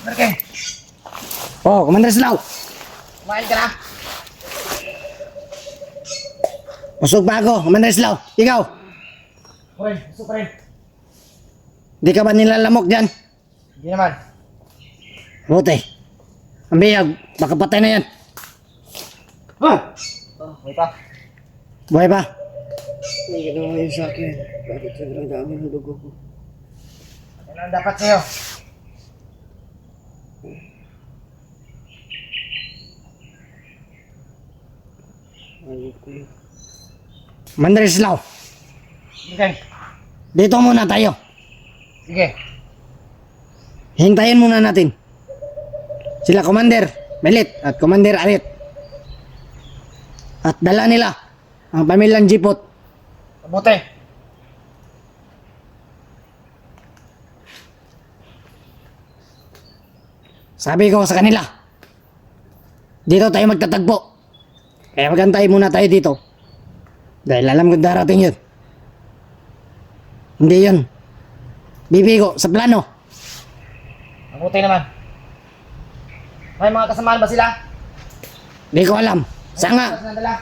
Okay. Oh, Commander Slaw. Kumain ka na? Usog pa ako, Commander Slaw. Ikaw, Uy, gusto pa rin. di ka ba nilalamok dyan? Hindi naman. Buti. Ang biyag, baka patay na yan. Oh, wait pa. Buhay pa. May ginawa yun sa akin. Bakit sobrang dami ng dugo ko? Ano ang dapat sa'yo? Ayok ko yun. Commander Slaw, Okay. dito muna tayo. Sige. Hintayin muna natin. Sila Commander Melit at Commander Arit. At dala nila ang pamilyang Jipot. Mabuti. Sabi ko sa kanila, dito tayo magtatagpo. Kaya magantay muna tayo dito. Dahil alam ko darating yun. Hindi yun. Bibigo sa plano. Mabuti naman. May mga kasamaan ba sila? Di ko alam. Sana nga. Sinadala?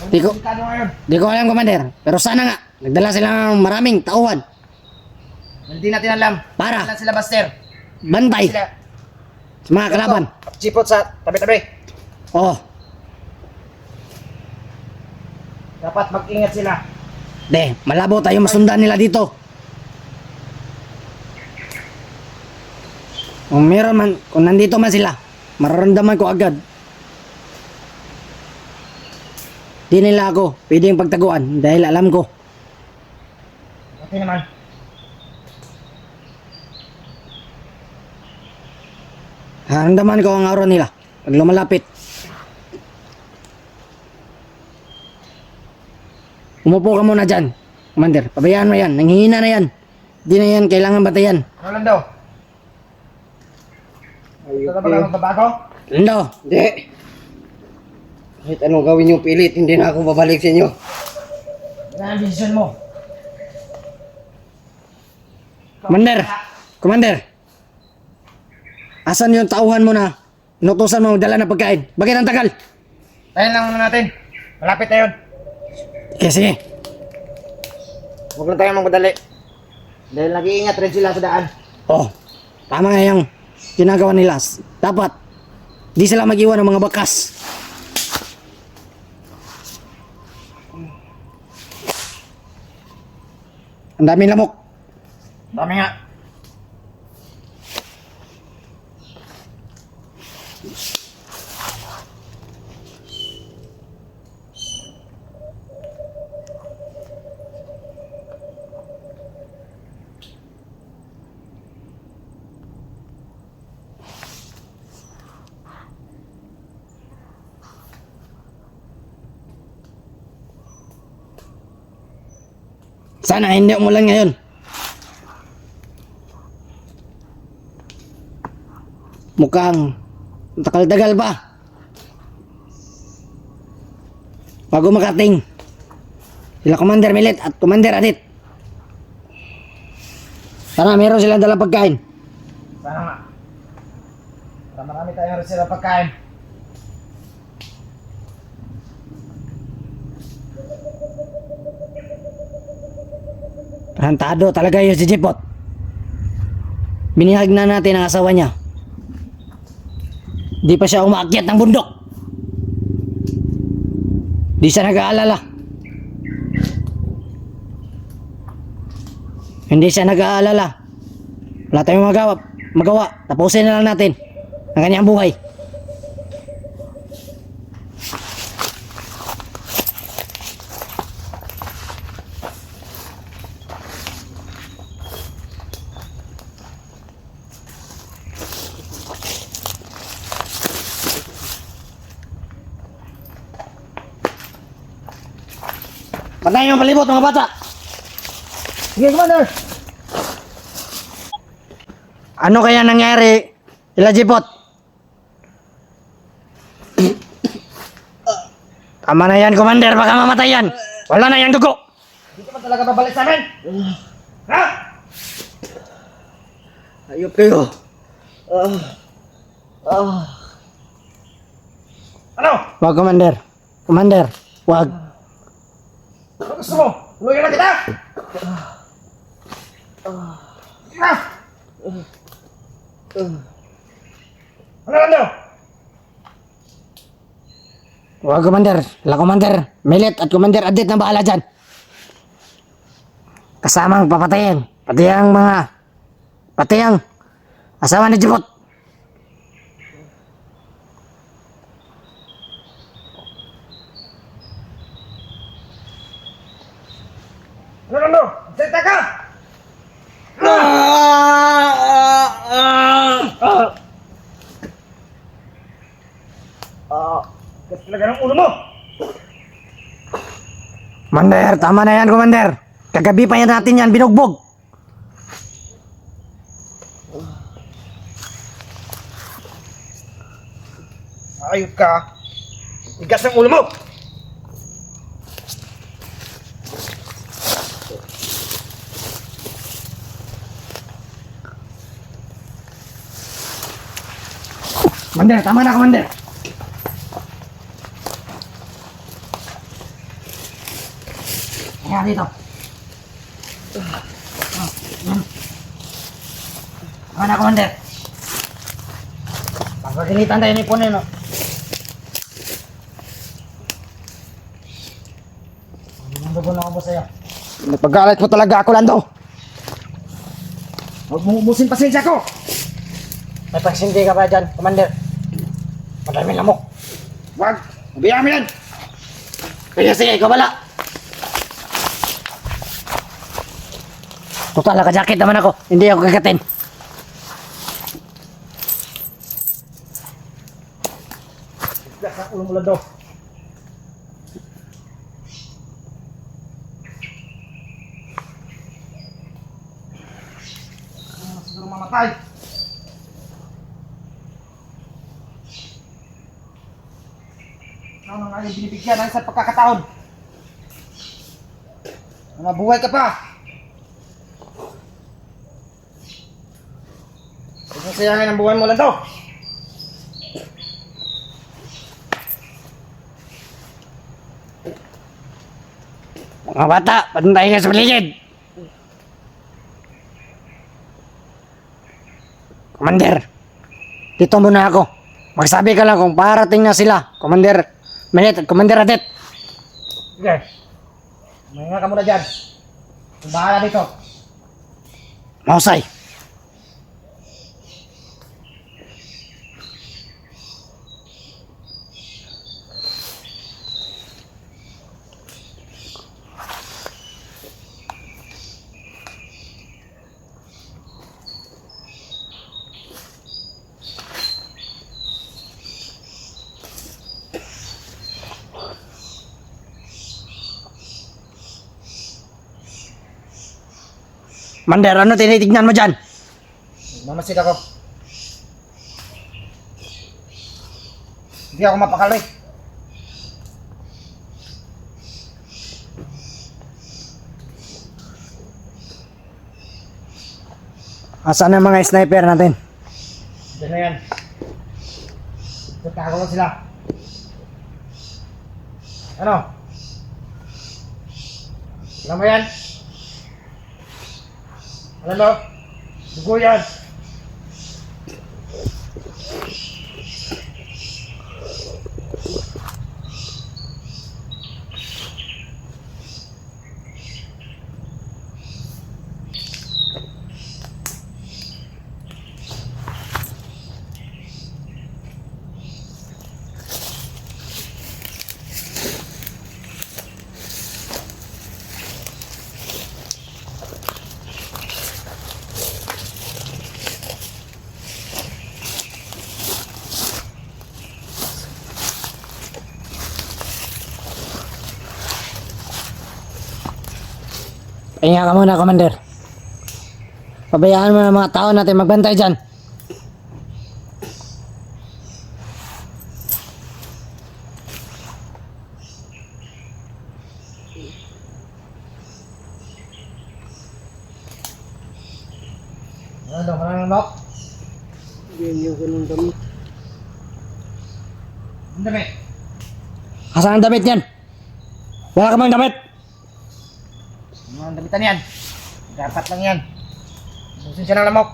Di ko, Delikado ngayon. di ko alam, Commander. Pero sana nga. Nagdala sila ng maraming tauhan. Hindi natin alam. Para Ilan sila, Buster? bantay Sila. sa mga kalaban. Jeepot sa tabi-tabi. Oh, Dapat mag-ingat sila. de, malabo tayo masundan nila dito. Kung meron man, kung nandito man sila, mararamdaman ko agad. Di nila ako pwedeng pagtaguan dahil alam ko. Okay naman. Haramdaman ko ang aura nila pag lumalapit. Umupo ka muna dyan, Commander. Pabayaan mo yan. Nanghihina na yan. Di na yan kailangan batayan. Rolando, Ayok ito na ko ba yun. ka magbabago? Lando, Hindi. Kahit anong gawin yung pilit, hindi na ako babalik sa inyo. Yan ang decision mo. Commander. Commander. Asan yung tauhan mo na inutusan mo dala ng pagkain? Bakit ang tagal? Tayo lang muna natin. Malapit na yun. Kaya sige. Huwag lang tayo magmadali. Dahil nag-iingat rin sila sa daan. Oh, tama nga yung ginagawa nila. Dapat, di sila mag-iwan ng mga bakas. Ang daming lamok. Dami nga. Sana hindi umulan ngayon. Mukhang takal-tagal pa bago makating sila Commander Milet at Commander Adit. Sana meron silang dalang pagkain. Sana nga. Para marami tayong rin sila pagkain. Tarantado talaga yun si Jipot. Binihag na natin ang asawa niya. Di pa siya umaakyat ng bundok. Di siya nag-aalala. Hindi siya nag-aalala. Wala tayong magawa. Tapusin na lang natin ang kanyang buhay. Patayin yung palibot mga bata. Sige, Commander! Ano kaya nangyari ila Jipot? Tama na yan, Commander. Baka mamatay yan. Wala na yung dugo. Hindi ka ba talaga babalik sa amin? Ha? Ayok kayo. Ano? Wag, Commander. Commander, wag. Ano gusto mo? Tuluyan na kita! Ah! Ano, Lando? Wag, Commander. La Commander. Milit at Commander Adit na bahala dyan. Kasamang papatayin. Pati ang asawa ni Jibot. Ano, Lando? Salita ka! Gas talaga ng ulo mo! Commander, tama na yan, Commander. Kagabi pa yan natin yan, binugbog. Ayop ka! Igas ng ulo mo! Commander, tama na, Commander. Kaya dito. Tama na, Commander. Pagpagilitan tayo ni Punin, no? Nandun ako ba sa'yo? Napagalit mo talaga ako, Lando! Huwag mong ubusin pasensya ko! May pagsindi ka ba dyan, Commander? Madami lamok. Huwag! Mabiyaan mo yan! Sige, ikaw bala. Total, naka-jacket naman ako. Hindi ako kagatin. Igas ng ulo mo, Lando! Siguro mamatay! Ano nga yung binibigyan ng isang pagkakataon? Mabuhay ka pa! Huwag mong sayangin ang buhay mo, Lando! Mga bata, patay ka sa paligid. Commander, dito muna ako. Magsabi ka lang kung parating na sila. Commander Manet at Commander Adet. Sige. Mahinga ka muna dyan. Kung bahala dito. Mahusay. Commander, ano tinitignan mo dyan? Mamasid ako. Hindi ako mapakaloy. Asan ang mga sniper natin? Diyan na yan. Tatago lang sila. Ano? Alam mo yan? Alam mo? Dugo yan. Pahinga ka muna, Commander. Pabayaan mo ng mga tao natin magbantay dyan. Ano, mananunok? Ganyan ko ng damit. Ang dami. Asan ang damit yan? Wala ka bang damit? Ang mga damitan yan. Dapat lang yan. Busin siya ng lamok.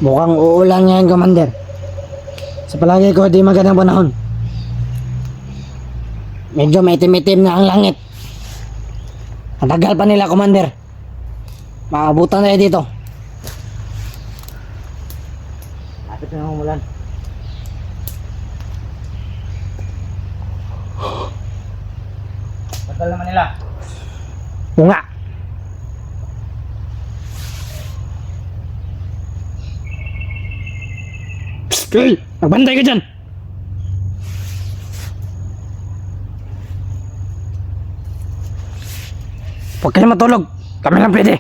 Mukhang uulan ngayon, Commander. Sa palagi ko, di magandang panahon. Medyo maitim-itim na ang langit. Ang tagal pa nila, Commander. Maabutan tayo dito. Lapit na ang umulan. Tagal naman nila. Oo nga. Psst, hey! Magbantay ka dyan! Huwag kayo matulog. Kami lang pwede.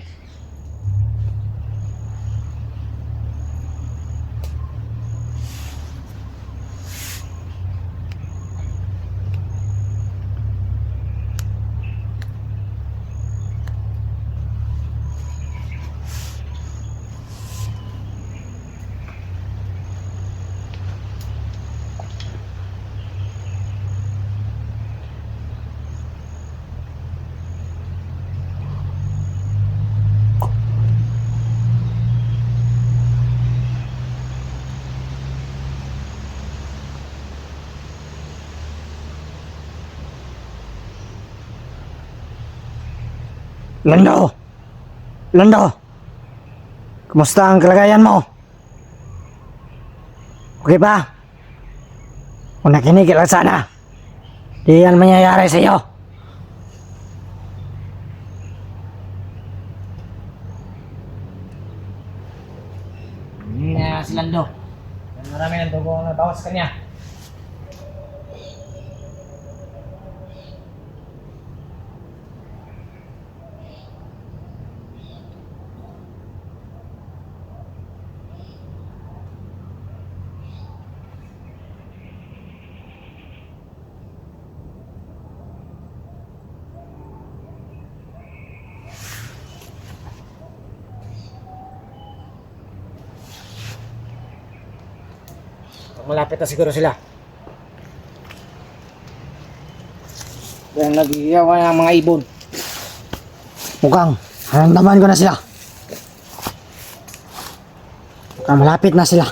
Lando! Lando! Kumusta ang kalagayan mo? Okay ba? Kung nakinig ka lang sana, di yan mangyayari sa iyo. Hindi na si Lando. Marami ng dugo ang nabawas sa kanya. Malapit na siguro sila. Dahil nag-iyawa ng mga ibon. Mukhang, haramdaman ko na sila. Mukhang malapit na sila.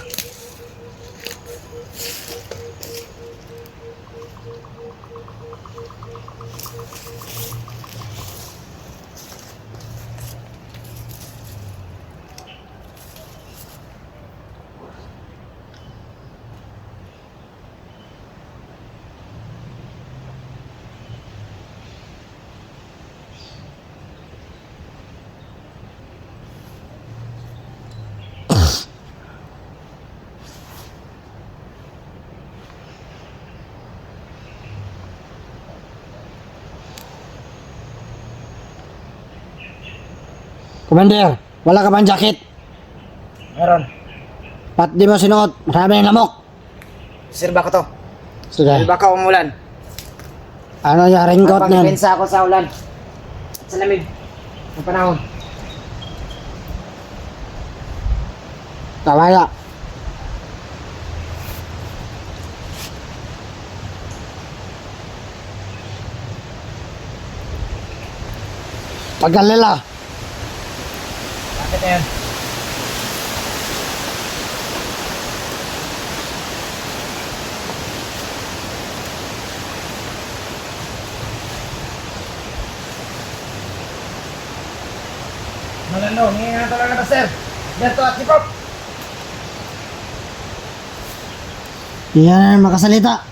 Commander, wala ka bang jacket? Meron. Ba't di mo sinuot? Marami ng lamok. Sirba ko to. Sige. Sirba ka umulan. Ano yung raincoat niyan? Pagpensa ako sa ulan. At sa lamig. Ng panahon. Kawaya. Pagkalila. Bakit na yan? Malando, hindi nga talaga na sir. Berto at Sipop. Yan makasalita.